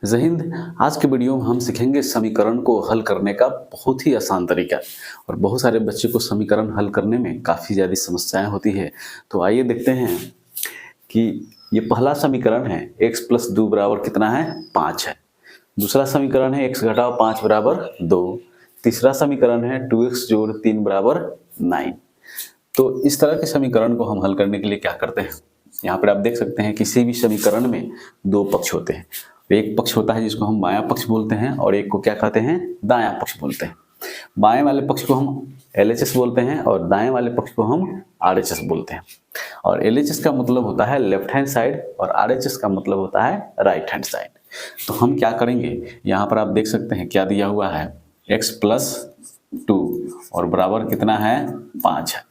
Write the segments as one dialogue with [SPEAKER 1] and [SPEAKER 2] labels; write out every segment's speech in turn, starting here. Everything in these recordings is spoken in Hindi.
[SPEAKER 1] जय हिंद। आज के वीडियो में हम सीखेंगे समीकरण को हल करने का बहुत ही आसान तरीका। और बहुत सारे बच्चे को समीकरण हल करने में काफ़ी ज़्यादा समस्याएं होती है। तो आइए देखते हैं कि ये पहला समीकरण है x प्लस 2 बराबर कितना है 5 है। दूसरा समीकरण है x घटाओ 5 बराबर 2। तीसरा समीकरण है 2x जोड़ 3 बराबर 9। तो इस तरह के समीकरण को हम हल करने के लिए क्या करते हैं, यहाँ पर आप देख सकते हैं किसी भी समीकरण में दो पक्ष होते हैं। एक पक्ष होता है जिसको हम बायां पक्ष बोलते हैं और एक को क्या कहते हैं दायां पक्ष बोलते हैं। बाएं वाले पक्ष को हम LHS बोलते हैं और दाएं वाले पक्ष को हम RHS बोलते हैं। और LHS का मतलब होता है लेफ्ट हैंड साइड और RHS का मतलब होता है राइट हैंड साइड। तो हम क्या करेंगे, यहाँ पर आप देख सकते हैं क्या दिया हुआ है x प्लस 2 और बराबर कितना है 5 है।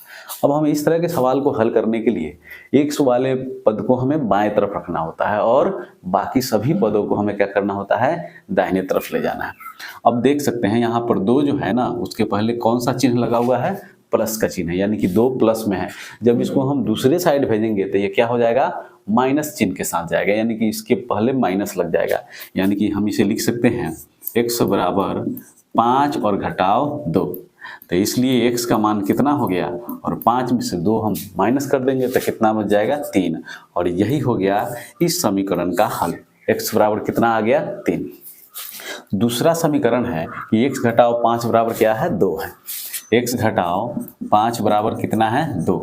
[SPEAKER 1] अब हमें इस तरह के सवाल को हल करने के लिए x वाले पद को हमें बाएं तरफ रखना होता है और बाकी सभी पदों को हमें क्या करना होता है दाहिने तरफ ले जाना है। अब देख सकते हैं यहाँ पर 2 जो है ना उसके पहले कौन सा चिन्ह लगा हुआ है, प्लस का चिन्ह है, यानी कि 2 प्लस में है। जब इसको हम दूसरे साइड भेजेंगे तो ये क्या हो जाएगा, माइनस चिन्ह के साथ जाएगा, यानी कि इसके पहले माइनस लग जाएगा। यानी कि हम इसे लिख सकते हैं x बराबर 5 और घटाव 2। तो इसलिए x का मान कितना हो गया और 5 में से 2 हम माइनस कर देंगे तो कितना बच जाएगा 3। और यही हो गया इस समीकरण का हल। x बराबर कितना आ गया 3। दूसरा समीकरण है कि x घटाओ 5 बराबर क्या है 2 है। x घटाओ 5 बराबर कितना है 2।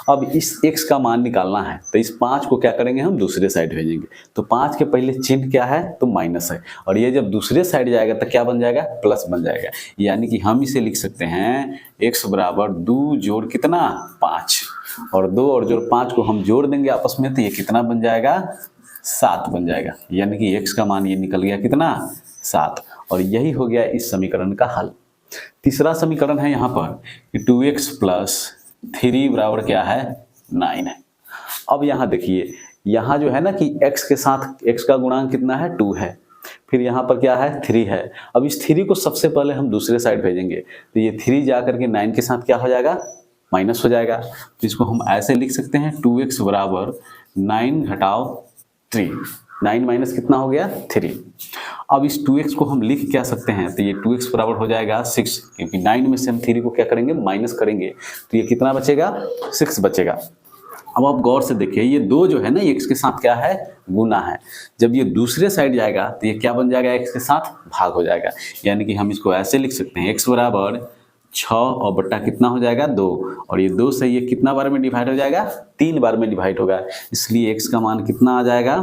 [SPEAKER 1] अब इस x का मान निकालना है तो इस 5 को क्या करेंगे हम दूसरे साइड भेजेंगे। तो 5 के पहले चिन्ह क्या है तो माइनस है और ये जब दूसरे साइड जाएगा तो क्या बन जाएगा प्लस बन जाएगा। यानी कि हम इसे लिख सकते हैं x बराबर 2 जोड़ कितना 5 और 2 और जोड़ 5 को हम जोड़ देंगे आपस में तो ये कितना बन जाएगा 7 बन जाएगा। यानी कि x का मान ये निकल गया कितना 7 और यही हो गया इस समीकरण का हल। तीसरा समीकरण है यहाँ पर कि 2x प्लस 3 बराबर क्या है 9 है। अब यहाँ देखिए, यहाँ जो है ना कि x के साथ x का गुणांक कितना है 2 है, फिर यहाँ पर क्या है 3 है। अब इस 3 को सबसे पहले हम दूसरे साइड भेजेंगे तो ये 3 जा करके 9 के साथ क्या हो जाएगा माइनस हो जाएगा। तो इसको हम ऐसे लिख सकते हैं 2x बराबर 9 घटाव 3। 9 माइनस कितना हो गया 3। अब इस 2x को हम लिख क्या सकते हैं तो ये 2x बराबर हो जाएगा 6, क्योंकि 9 में से हम 3 को क्या करेंगे माइनस करेंगे तो ये कितना बचेगा 6 बचेगा। अब आप गौर से देखिए ये 2 जो है ना x के साथ क्या है गुना है। जब ये दूसरे साइड जाएगा तो ये क्या बन जाएगा x के साथ भाग हो जाएगा। यानी कि हम इसको ऐसे लिख सकते हैं x बराबर 6 और बट्टा कितना हो जाएगा 2 और ये 2 से ये कितना बार में डिवाइड हो जाएगा 3 बार में डिवाइड होगा। इसलिए x का मान कितना आ जाएगा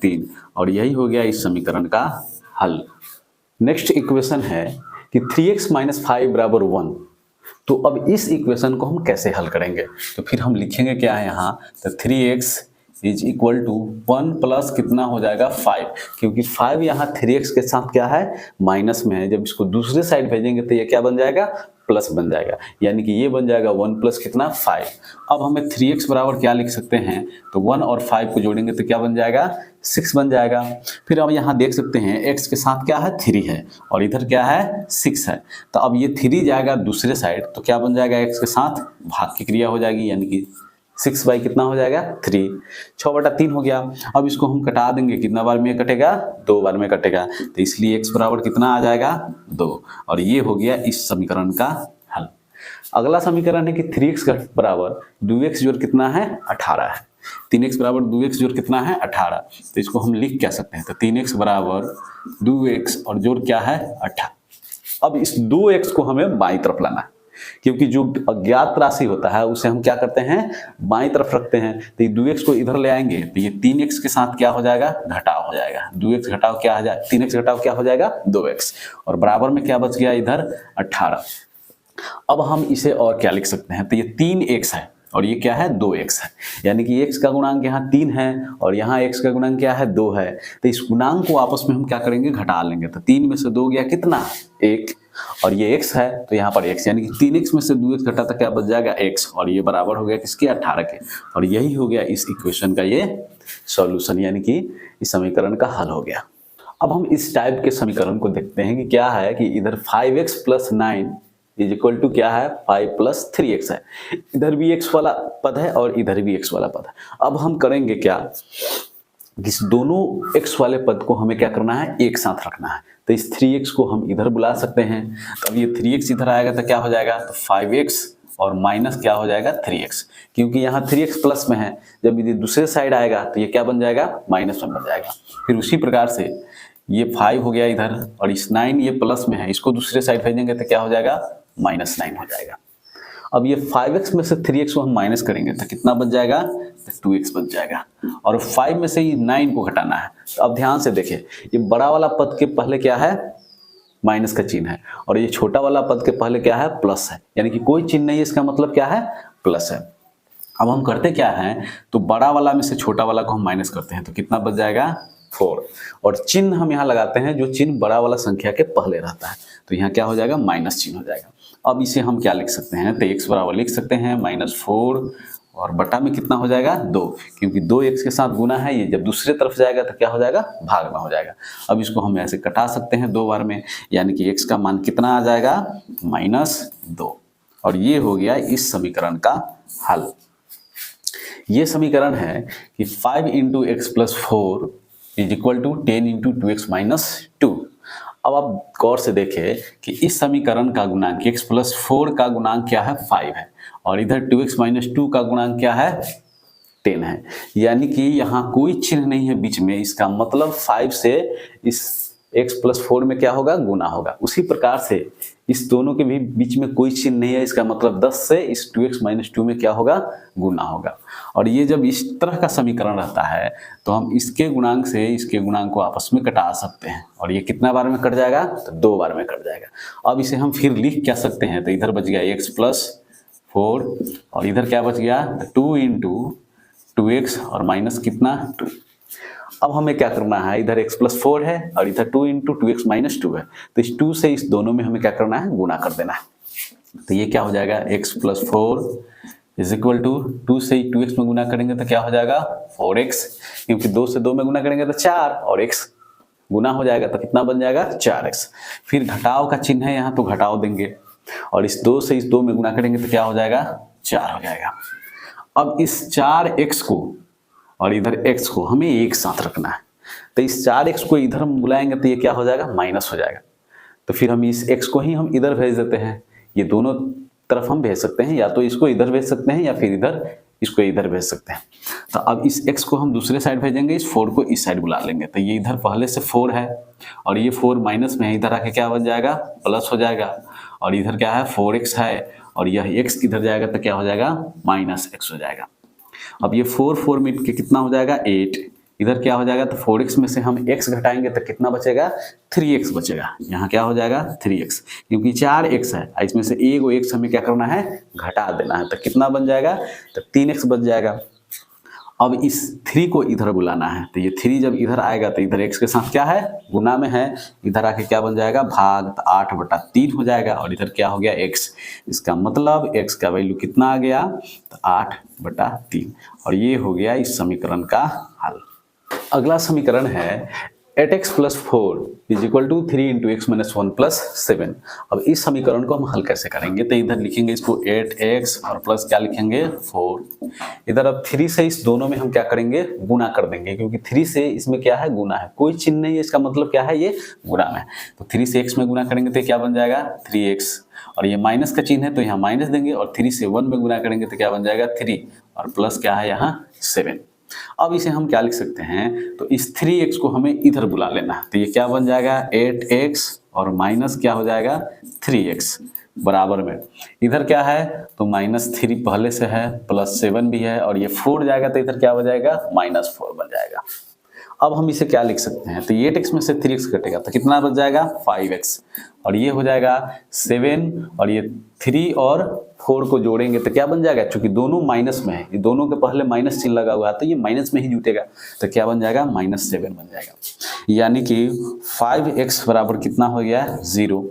[SPEAKER 1] 3 और यही हो गया इस समीकरण का हल। नेक्स्ट इक्वेशन है कि 3x माइनस 5 बराबर 1। तो अब इस इक्वेशन को हम कैसे हल करेंगे, तो फिर हम लिखेंगे क्या है यहाँ तो 3x is equal to 1 plus कितना हो जाएगा 5, क्योंकि 5 यहाँ 3x के साथ क्या है माइनस में है। जब इसको दूसरे साइड भेजेंगे तो ये क्या बन जाएगा प्लस बन जाएगा। यानी कि ये बन जाएगा 1 प्लस कितना 5। अब हमें 3x बराबर क्या लिख सकते हैं तो 1 और 5 को जोड़ेंगे तो क्या बन जाएगा 6 बन जाएगा। फिर अब यहाँ देख सकते हैं x के साथ क्या है 3 है और इधर क्या है 6 है। तो अब ये 3 जाएगा दूसरे साइड तो क्या बन जाएगा x के साथ भाग की क्रिया हो जाएगी, यानी कि 6 बाई कितना हो जाएगा 3, 6/3 हो गया। अब इसको हम कटा देंगे, कितना बार में कटेगा 2 बार में कटेगा, तो इसलिए x बराबर कितना आ जाएगा 2 और ये हो गया इस समीकरण का हल। अगला समीकरण है कि 3x बराबर 2x जोड़ कितना है 18 है। 3x बराबर 2x जोड़ कितना है 18, तो इसको हम लिख क्या सकते हैं तो 3x बराबर 2x और जोड़ क्या है 18। अब इस 2x को हमें बाईं तरफ लाना है, क्योंकि जो अज्ञात राशि होता है उसे हम क्या करते हैं बाईं तरफ रखते हैं। तो ये 2x को इधर ले आएंगे तो ये 3x के साथ क्या हो जाएगा घटाव हो जाएगा। 2x घटाव क्या हो जाएगा 3x घटाव क्या हो जाएगा 2x और बराबर में क्या बच गया इधर 18। अब हम इसे और क्या लिख सकते हैं तो ये 3x है और ये क्या है 2x है। यानी कि x का गुणांक यहाँ 3 है और यहाँ x का गुणांक क्या है 2 है। तो इस गुणांक को आपस में हम क्या करेंगे घटा लेंगे। तो 3 में से 2 गया कितना 1 और ये x है तो यहाँ पर x, यानी कि 3x में से 2x घटा तो क्या बच जाएगा x और ये बराबर हो गया किसके 18 के। और यही हो गया इस इक्वेशन का ये सॉल्यूशन, यानी कि इस समीकरण का हल हो गया। अब हम इस टाइप के समीकरण को देखते हैं कि क्या है कि इधर 5x plus 9 is equal to क्या है 5 प्लस 3x है। इधर भी x वाला पद है और इधर भी x वाला पद है। अब हम करेंगे क्या इस दोनों x वाले पद को हमें क्या करना है, एक साथ रखना है। तो इस 3x को हम इधर बुला सकते हैं। तो अब ये 3x इधर आएगा तो क्या हो जाएगा, तो 5x और माइनस क्या हो जाएगा 3x, क्योंकि यहाँ 3x प्लस में है, जब ये दूसरे साइड आएगा तो ये क्या बन जाएगा, माइनस में बन जाएगा। फिर उसी प्रकार से ये 5 हो गया इधर, और इस 9 ये प्लस में है, इसको दूसरे साइड भेजेंगे तो क्या हो जाएगा, -9 हो जाएगा। अब ये 5x में से 3x को हम माइनस करेंगे तो कितना बच जाएगा, तो 2x बच जाएगा। और 5 में से ये 9 को घटाना है। तो अब ध्यान से देखिए, ये बड़ा वाला पद के पहले क्या है, माइनस का चिन्ह है, और ये छोटा वाला पद के पहले क्या है, प्लस है, यानी कि कोई चिन्ह नहीं है, इसका मतलब क्या है, प्लस है। अब हम करते क्या हैं, तो बड़ा वाला में से छोटा वाला को हम माइनस करते हैं तो कितना बच जाएगा, 4, और चिन्ह हम यहाँ लगाते हैं जो चिन्ह बड़ा वाला संख्या के पहले रहता है, तो यहाँ क्या हो जाएगा, माइनस चिन्ह हो जाएगा। अब इसे हम क्या लिख सकते हैं, तो x बराबर लिख सकते हैं -4, और बटा में कितना हो जाएगा, 2, क्योंकि 2x के साथ गुना है, ये जब दूसरे तरफ जाएगा तो क्या हो जाएगा, भाग में हो जाएगा। अब इसको हम ऐसे कटा सकते हैं 2 बार में, यानी कि x का मान कितना आ जाएगा, -2, और ये हो गया इस समीकरण का हल। ये समीकरण है कि 5 × x + 4 = 10 × 2x - 2। अब आप गौर से देखें कि इस समीकरण का गुणांक x + 4 का गुणांक क्या है, 5 है, और इधर 2x - 2 का गुणांक क्या है, 10 है, यानी कि यहाँ कोई चिन्ह नहीं है बीच में, इसका मतलब 5 से इस x + 4 में क्या होगा, गुना होगा। उसी प्रकार से इस दोनों के भी बीच में कोई चिन्ह नहीं है, इसका मतलब 10 से इस 2x - 2 में क्या होगा, गुना होगा। और ये जब इस तरह का समीकरण रहता है तो हम इसके गुणांक से इसके गुणांक को आपस में कटा सकते हैं, और ये कितना बार में कट जाएगा, तो 2 बार में कट जाएगा। अब इसे हम फिर लिख क्या सकते हैं, तो इधर बच गया x + 4, और इधर क्या बच गया, 2 × 2x और माइनस कितना, 2। अब हमें क्या करना है, इधर x + 4 है और इधर 2 × 2x - 2 है, तो इस 2 से इस दोनों में हमें क्या करना है, गुना कर देना है। तो ये क्या हो जाएगा, x + 4 = 2 से 2x में गुना करेंगे तो क्या हो जाएगा, 4x, क्योंकि 2 से 2 में गुना करेंगे तो 4, और x गुना हो जाएगा तो कितना बन जाएगा, 4x। फिर घटाव का चिन्ह है यहाँ, तो घटाव देंगे, और इस 2 से इस 2 में गुना करेंगे तो क्या हो जाएगा, 4 हो जाएगा। अब इस 4x को और इधर x को हमें एक साथ रखना है, तो इस 4x को इधर हम बुलाएंगे तो ये क्या हो जाएगा, माइनस हो जाएगा। तो फिर हम इस x को ही हम इधर भेज देते हैं, ये दोनों तरफ हम भेज सकते हैं, या तो इसको इधर भेज सकते हैं या फिर इधर इसको इधर भेज सकते हैं। तो अब इस x को हम दूसरे साइड भेजेंगे, इस 4 को इस साइड बुला लेंगे, तो ये इधर पहले से 4 है और ये 4 माइनस में है, इधर आके क्या बन जाएगा, प्लस हो जाएगा, और इधर क्या है, 4x है, और यह x इधर जाएगा तो क्या हो जाएगा, -x हो जाएगा। अब ये 4 मिनट के कितना हो जाएगा, 8, इधर क्या हो जाएगा, तो 4x में से हम x घटाएंगे तो कितना बचेगा, 3x बचेगा। यहाँ क्या हो जाएगा, 3x, क्योंकि 4x है, इसमें से एक x हमें क्या करना है, घटा देना है, तो कितना बन जाएगा, तो 3x बच जाएगा। अब इस 3 को इधर बुलाना है, तो ये 3 जब इधर आएगा तो इधर x के साथ क्या है, गुना में है, इधर आके क्या बन जाएगा, भाग, तो 8/3 हो जाएगा, और इधर क्या हो गया, x। इसका मतलब x का वैल्यू कितना आ गया, तो 8/3, और ये हो गया इस समीकरण का हल। अगला समीकरण है 8x + 4 = 3 × x - 1 + 7। अब इस समीकरण को हम हल कैसे करेंगे, तो इधर लिखेंगे इसको 8x और प्लस क्या लिखेंगे, 4। इधर अब 3 से इस दोनों में हम क्या करेंगे, गुना कर देंगे, क्योंकि 3 से इसमें क्या है, गुना है, कोई चिन्ह नहीं है, इसका मतलब क्या है, ये गुना में है। तो 3 से x में गुना करेंगे तो क्या बन जाएगा, 3x, और ये माइनस का चिन्ह है तो यहाँ माइनस देंगे, और 3 से 1 में गुना करेंगे तो क्या बन जाएगा, 3, और प्लस क्या है यहाँ, 7। अब इसे हम क्या लिख सकते हैं, तो इस 3x को हमें इधर बुला लेना है, तो ये क्या बन जाएगा, 8x और माइनस क्या हो जाएगा, 3x बराबर में, इधर क्या है, तो -3 पहले से है, +7 भी है, और ये 4 जाएगा तो इधर क्या हो जाएगा, -4 बन जाएगा। अब हम इसे क्या लिख सकते हैं, तो 8x में से 3x कटेगा तो कितना बच जाएगा, 5x, और ये हो जाएगा 7, और ये 3 और 4 को जोड़ेंगे तो क्या बन जाएगा, क्योंकि दोनों माइनस में है, ये दोनों के पहले माइनस चिन्ह लगा हुआ है तो ये माइनस में ही जुटेगा, तो क्या बन जाएगा, -7 बन जाएगा, यानी कि 5x बराबर कितना हो गया, 0।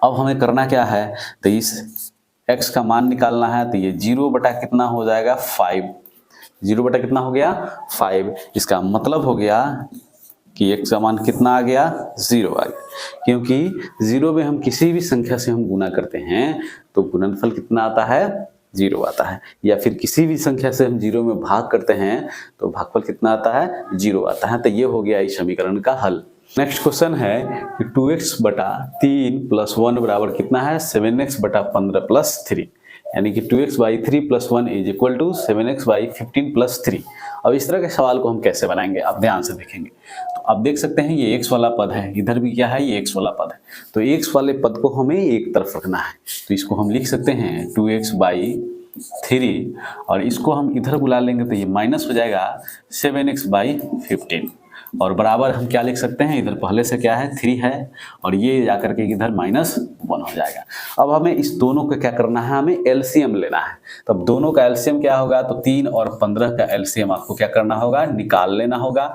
[SPEAKER 1] अब हमें करना क्या है, तो इस x का मान निकालना है, तो ये 0 बटा कितना हो जाएगा, 5, 0 बटा कितना हो गया, 5। इसका मतलब हो गया कि x का मान कितना आ गया, 0 आ गया, क्योंकि 0 में हम किसी भी संख्या से हम गुना करते हैं तो गुणनफल कितना आता है, जीरो आता है। या फिर किसी भी संख्या से हम जीरो में भाग करते हैं तो भागफल कितना आता है, जीरो आता है। तो ये हो गया इस समीकरण का हल। नेक्स्ट क्वेश्चन है कि 2x बटा 3 प्लस 1 बराबर कितना है, 7x बटा 15 प्लस 3, यानी कि 2x by 3 plus 1 is equal to 7x by 15 plus 3। अब इस तरह के सवाल को हम कैसे बनाएंगे, आप ध्यान से देखेंगे तो आप देख सकते हैं ये x वाला पद है, इधर भी क्या है, ये x वाला पद है। तो x वाले पद को हमें एक तरफ रखना है, तो इसको हम लिख सकते हैं 2x बाई 3, और इसको हम इधर बुला लेंगे तो ये माइनस हो जाएगा 7x बाई 15, और बराबर हम क्या लिख सकते हैं, इधर पहले से क्या है 3 है, और ये जाकर के इधर -1 हो जाएगा। अब हमें इस दोनों का क्या करना है, हमें एलसीएम लेना है। तब दोनों का एलसीएम क्या होगा, तो 3 और 15 का एलसीएम आपको क्या करना होगा, निकाल लेना होगा।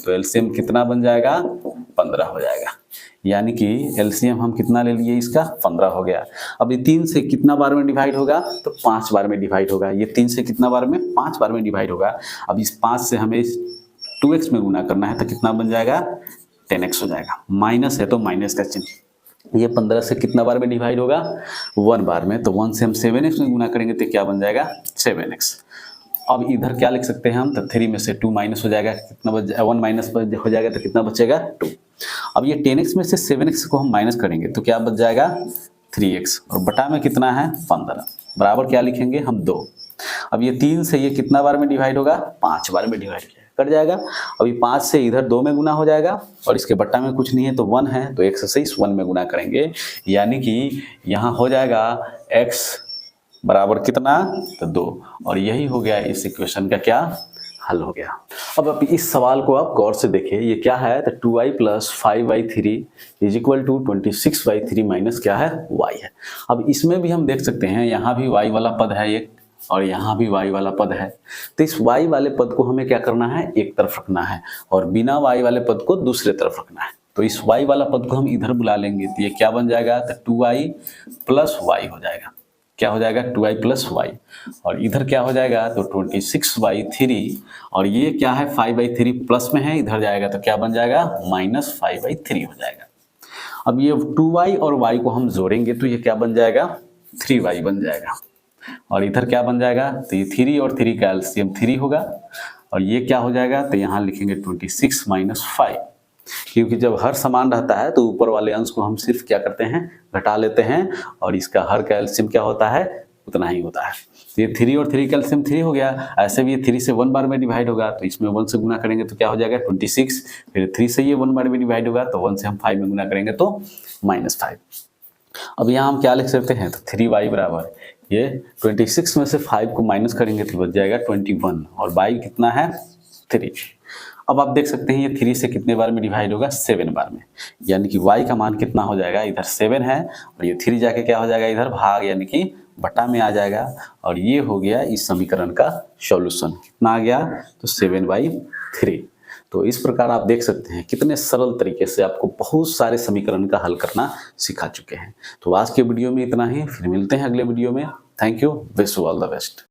[SPEAKER 1] तो एलसीएम कितना बन जाएगा, 15 हो जाएगा, यानी कि एलसीएम हम कितना ले लिए, इसका 15 हो गया। अब ये 3 से कितना बार में डिवाइड होगा, तो 5 बार में डिवाइड होगा। ये 3 से कितना बार में, 5 बार में डिवाइड होगा। अब इस 5 से हमें 2x में गुना करना है तो कितना बन जाएगा, 10x हो जाएगा। माइनस है तो माइनस का चिन्ह। ये 15 से कितना बार में डिवाइड होगा, 1 बार में, तो 1 से हम 7x में गुना करेंगे तो क्या बन जाएगा, 7x। अब इधर क्या लिख सकते हैं हम, तो 3 में से 2 माइनस हो जाएगा, कितना बच जाएगा, 1 माइनस हो जाएगा तो कितना बचेगा, 2। अब ये 10x में से 7x को हम माइनस करेंगे तो क्या बच जाएगा, 3x, और बटा में कितना है, 15, बराबर क्या लिखेंगे हम, 2। अब ये 3 से ये कितना बार में डिवाइड होगा, 5 बार में डिवाइड कर जाएगा। अभी 5 से इधर 2 में गुना हो जाएगा, और इसके बट्टा में कुछ नहीं है तो 1 है, तो x से इस 1 में गुना करेंगे, यानी कि यहाँ हो जाएगा x बराबर कितना, तो 2, और यही हो गया इस इक्वेशन का क्या हल हो गया। अब इस सवाल को आप गौर से देखिए, ये क्या है, तो 2y plus 5y3 is equal to 26y3 minus क्या है, y है। अब इसमें भी हम देख सकते हैं, यहाँ भी y वाला पद है एक, और यहाँ भी y वाला पद है। तो इस y वाले पद को हमें क्या करना है, एक तरफ रखना है, और बिना y वाले पद को दूसरे तरफ रखना है। तो इस y वाला पद को हम इधर बुला लेंगे तो ये क्या बन जाएगा, तो 2y प्लस y हो जाएगा। क्या हो जाएगा, 2y प्लस y, और इधर क्या हो जाएगा, तो 26/3, और ये क्या है 5/3 प्लस में है, इधर जाएगा तो क्या बन जाएगा, -5/3 हो जाएगा। अब ये 2y और y को हम जोड़ेंगे तो ये क्या बन जाएगा, 3y बन जाएगा, और इधर क्या बन जाएगा, तो ये 3 और 3 का एलसीएम 3 होगा, और ये क्या हो जाएगा, तो यहाँ लिखेंगे 26 - 5, क्योंकि जब हर समान रहता है तो ऊपर वाले अंश को हम सिर्फ क्या करते हैं, घटा लेते हैं, और इसका हर का एलसीएम क्या होता है, उतना ही होता है। तो ये 3 और 3 का एलसीएम 3 हो गया। ऐसे भी ये 3 से 1 बार में डिवाइड होगा, तो इसमें 1 से गुना करेंगे तो क्या हो जाएगा, 26, फिर 3 से ये 1 बार में डिवाइड होगा, तो 1 से हम 5 में गुना करेंगे तो -5। अब यहाँ हम क्या लिख सकते हैं, तो 3y बराबर ये 26 में से 5 को माइनस करेंगे तो बच जाएगा 21, और y कितना है, 3। अब आप देख सकते हैं ये 3 से कितने बार में डिवाइड होगा, 7 बार में, यानी कि y का मान कितना हो जाएगा, इधर 7 है, और ये 3 जाके क्या हो जाएगा, इधर भाग यानी कि बटा में आ जाएगा, और ये हो गया इस समीकरण का सॉल्यूशन। कितना आ गया, तो 7/3। तो इस प्रकार आप देख सकते हैं कितने सरल तरीके से आपको बहुत सारे समीकरण का हल करना सिखा चुके हैं। तो आज के वीडियो में इतना ही, फिर मिलते हैं अगले वीडियो में। Thank you, wish you all the best.